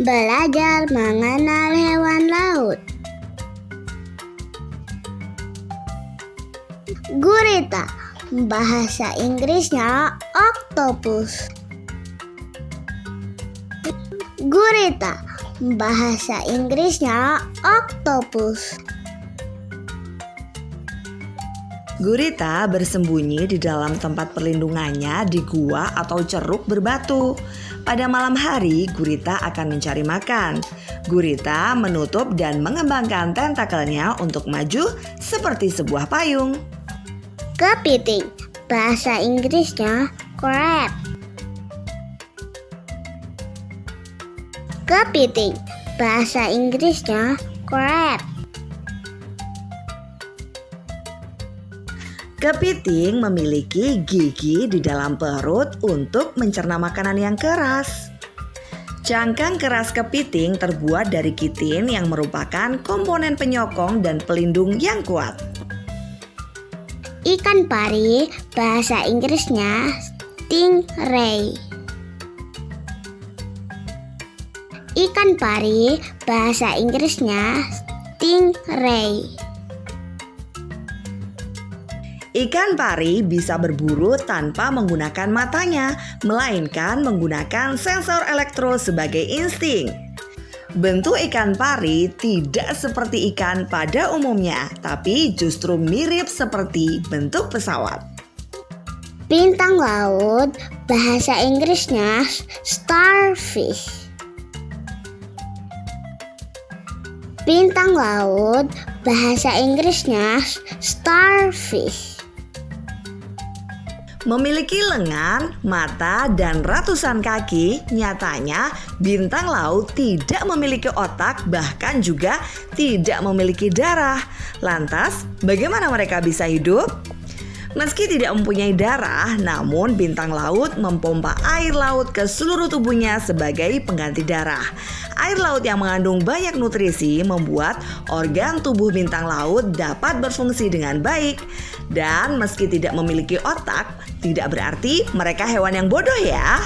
Belajar mengenal hewan laut. Gurita, bahasa Inggrisnya octopus. Gurita, bahasa Inggrisnya octopus. Gurita bersembunyi di dalam tempat perlindungannya di gua atau ceruk berbatu. Pada malam hari, gurita akan mencari makan. Gurita menutup dan mengembangkan tentakelnya untuk maju seperti sebuah payung. Kepiting, bahasa Inggrisnya crab. Kepiting, bahasa Inggrisnya crab. Kepiting memiliki gigi di dalam perut untuk mencerna makanan yang keras. Cangkang keras kepiting terbuat dari kitin yang merupakan komponen penyokong dan pelindung yang kuat. Ikan pari, bahasa Inggrisnya stingray. Ikan pari, bahasa Inggrisnya stingray. Ikan pari bisa berburu tanpa menggunakan matanya, melainkan menggunakan sensor elektro sebagai insting. Bentuk ikan pari tidak seperti ikan pada umumnya, tapi justru mirip seperti bentuk pesawat. Bintang laut, bahasa Inggrisnya starfish. Bintang laut, bahasa Inggrisnya starfish. Memiliki lengan, mata, dan ratusan kaki, nyatanya bintang laut tidak memiliki otak, bahkan juga tidak memiliki darah. Lantas, bagaimana mereka bisa hidup? Meski tidak mempunyai darah, namun bintang laut mempompa air laut ke seluruh tubuhnya sebagai pengganti darah. Air laut yang mengandung banyak nutrisi membuat organ tubuh bintang laut dapat berfungsi dengan baik. Dan meski tidak memiliki otak, tidak berarti mereka hewan yang bodoh ya.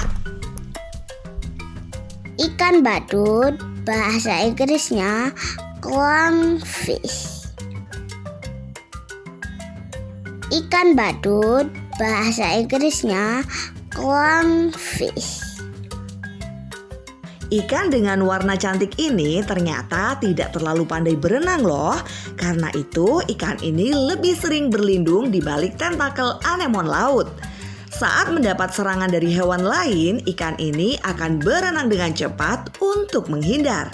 Ikan badut, bahasa Inggrisnya clownfish. Ikan badut, bahasa Inggrisnya clownfish. Ikan dengan warna cantik ini ternyata tidak terlalu pandai berenang loh. Karena itu ikan ini lebih sering berlindung di balik tentakel anemon laut. Saat mendapat serangan dari hewan lain, ikan ini akan berenang dengan cepat untuk menghindar.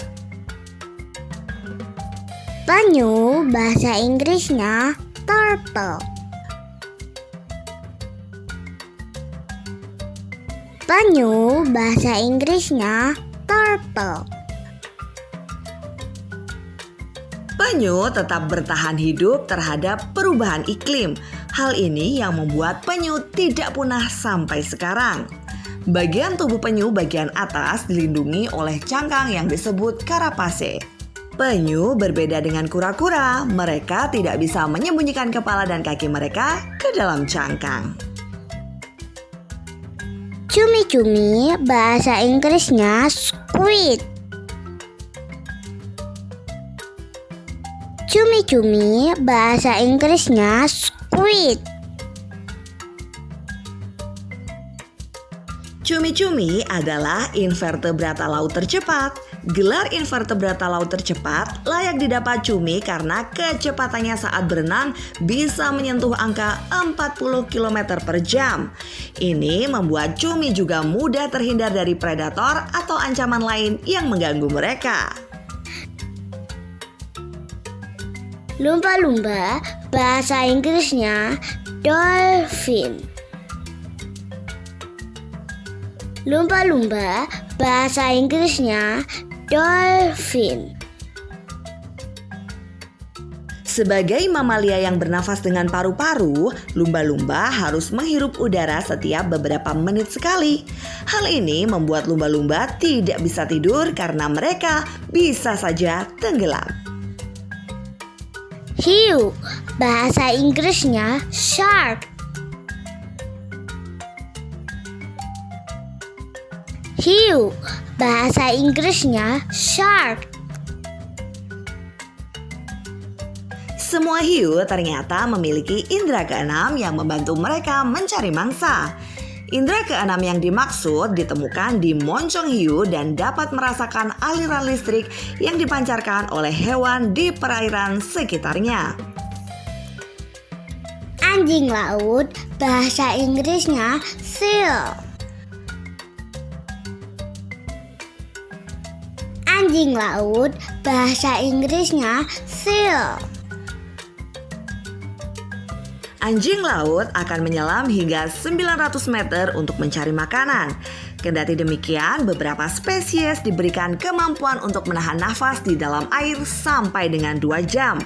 Penyu, bahasa Inggrisnya turtle. Penyu, bahasa Inggrisnya turtle. Penyu tetap bertahan hidup terhadap perubahan iklim. Hal ini yang membuat penyu tidak punah sampai sekarang. Bagian tubuh penyu bagian atas dilindungi oleh cangkang yang disebut carapace. Penyu berbeda dengan kura-kura, mereka tidak bisa menyembunyikan kepala dan kaki mereka ke dalam cangkang. Cumi-cumi, bahasa Inggrisnya squid. Cumi-cumi, bahasa Inggrisnya squid. Cumi-cumi adalah invertebrata laut tercepat. Gelar invertebrata laut tercepat layak didapat cumi karena kecepatannya saat berenang bisa menyentuh angka 40 km per jam. Ini membuat cumi juga mudah terhindar dari predator atau ancaman lain yang mengganggu mereka. Lumba-lumba, bahasa Inggrisnya dolphin. Lumba-lumba, bahasa Inggrisnya dolphin. Sebagai mamalia yang bernafas dengan paru-paru, lumba-lumba harus menghirup udara setiap beberapa menit sekali. Hal ini membuat lumba-lumba tidak bisa tidur karena mereka bisa saja tenggelam. Hiu, bahasa Inggrisnya shark. Hiu, bahasa Inggrisnya shark. Semua hiu ternyata memiliki indera keenam yang membantu mereka mencari mangsa. Indera keenam yang dimaksud ditemukan di moncong hiu dan dapat merasakan aliran listrik yang dipancarkan oleh hewan di perairan sekitarnya. Anjing laut, bahasa Inggrisnya seal. Anjing laut, bahasa Inggrisnya seal. Anjing laut akan menyelam hingga 900 meter untuk mencari makanan. Kendati demikian, beberapa spesies diberikan kemampuan untuk menahan nafas di dalam air sampai dengan 2 jam.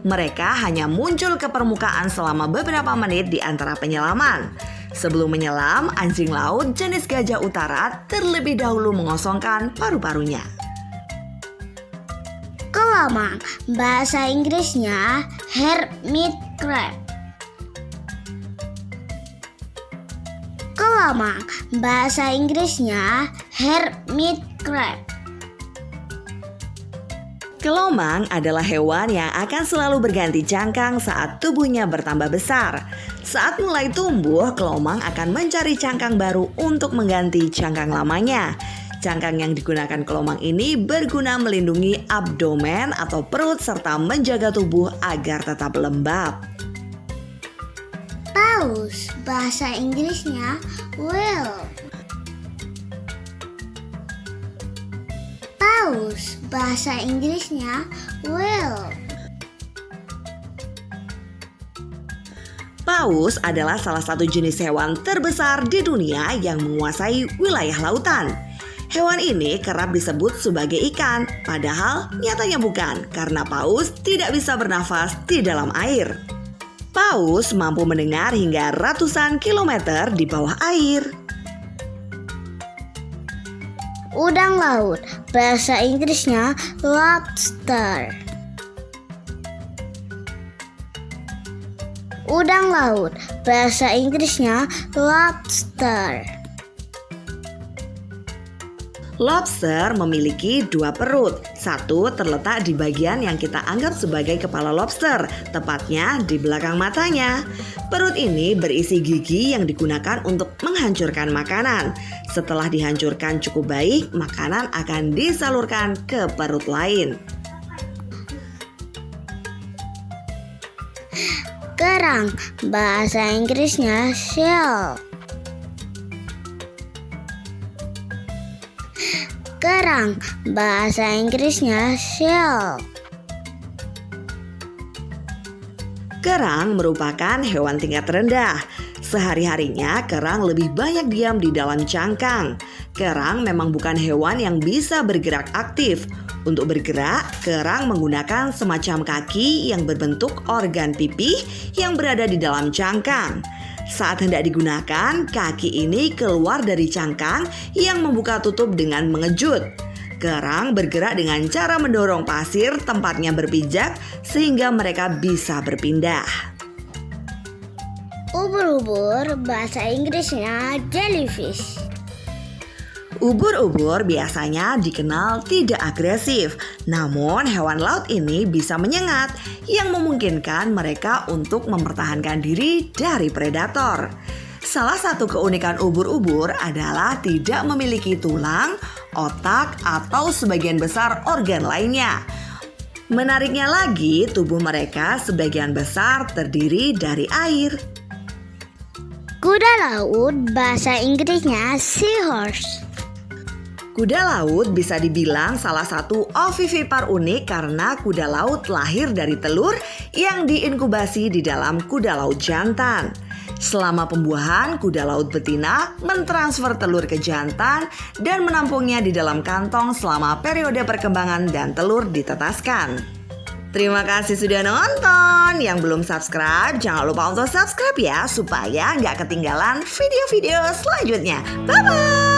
Mereka hanya muncul ke permukaan selama beberapa menit di antara penyelaman. Sebelum menyelam, anjing laut jenis gajah utara terlebih dahulu mengosongkan paru-parunya. Kelamang, bahasa Inggrisnya hermit crab. Kelamang, bahasa Inggrisnya hermit crab. Kelomang adalah hewan yang akan selalu berganti cangkang saat tubuhnya bertambah besar. Saat mulai tumbuh, kelomang akan mencari cangkang baru untuk mengganti cangkang lamanya. Cangkang yang digunakan kelomang ini berguna melindungi abdomen atau perut serta menjaga tubuh agar tetap lembab. Paus, bahasa Inggrisnya whale. Paus, bahasa Inggrisnya whale. Paus adalah salah satu jenis hewan terbesar di dunia yang menguasai wilayah lautan. Hewan ini kerap disebut sebagai ikan, padahal nyatanya bukan karena paus tidak bisa bernafas di dalam air. Paus mampu mendengar hingga ratusan kilometer di bawah air. Udang laut, bahasa Inggrisnya lobster. Udang laut, bahasa Inggrisnya lobster. Lobster memiliki 2 perut. Satu terletak di bagian yang kita anggap sebagai kepala lobster, tepatnya di belakang matanya. Perut ini berisi gigi yang digunakan untuk menghancurkan makanan. Setelah dihancurkan cukup baik, makanan akan disalurkan ke perut lain. Kerang, bahasa Inggrisnya shell. Kerang, bahasa Inggrisnya shell. Kerang merupakan hewan tingkat rendah. Sehari-harinya kerang lebih banyak diam di dalam cangkang. Kerang memang bukan hewan yang bisa bergerak aktif. Untuk bergerak, kerang menggunakan semacam kaki yang berbentuk organ pipih yang berada di dalam cangkang. Saat hendak digunakan, kaki ini keluar dari cangkang yang membuka tutup dengan mengejut. Kerang bergerak dengan cara mendorong pasir tempatnya berpijak sehingga mereka bisa berpindah. Ubur-ubur, bahasa Inggrisnya jellyfish. Ubur-ubur biasanya dikenal tidak agresif, namun hewan laut ini bisa menyengat yang memungkinkan mereka untuk mempertahankan diri dari predator. Salah satu keunikan ubur-ubur adalah tidak memiliki tulang, otak, atau sebagian besar organ lainnya. Menariknya lagi, tubuh mereka sebagian besar terdiri dari air. Kuda laut, bahasa Inggrisnya seahorse. Kuda laut bisa dibilang salah satu ovivipar unik karena kuda laut lahir dari telur yang diinkubasi di dalam kuda laut jantan. Selama pembuahan, kuda laut betina mentransfer telur ke jantan dan menampungnya di dalam kantong selama periode perkembangan dan telur ditetaskan. Terima kasih sudah nonton. Yang belum subscribe, jangan lupa untuk subscribe ya supaya nggak ketinggalan video-video selanjutnya. Bye-bye!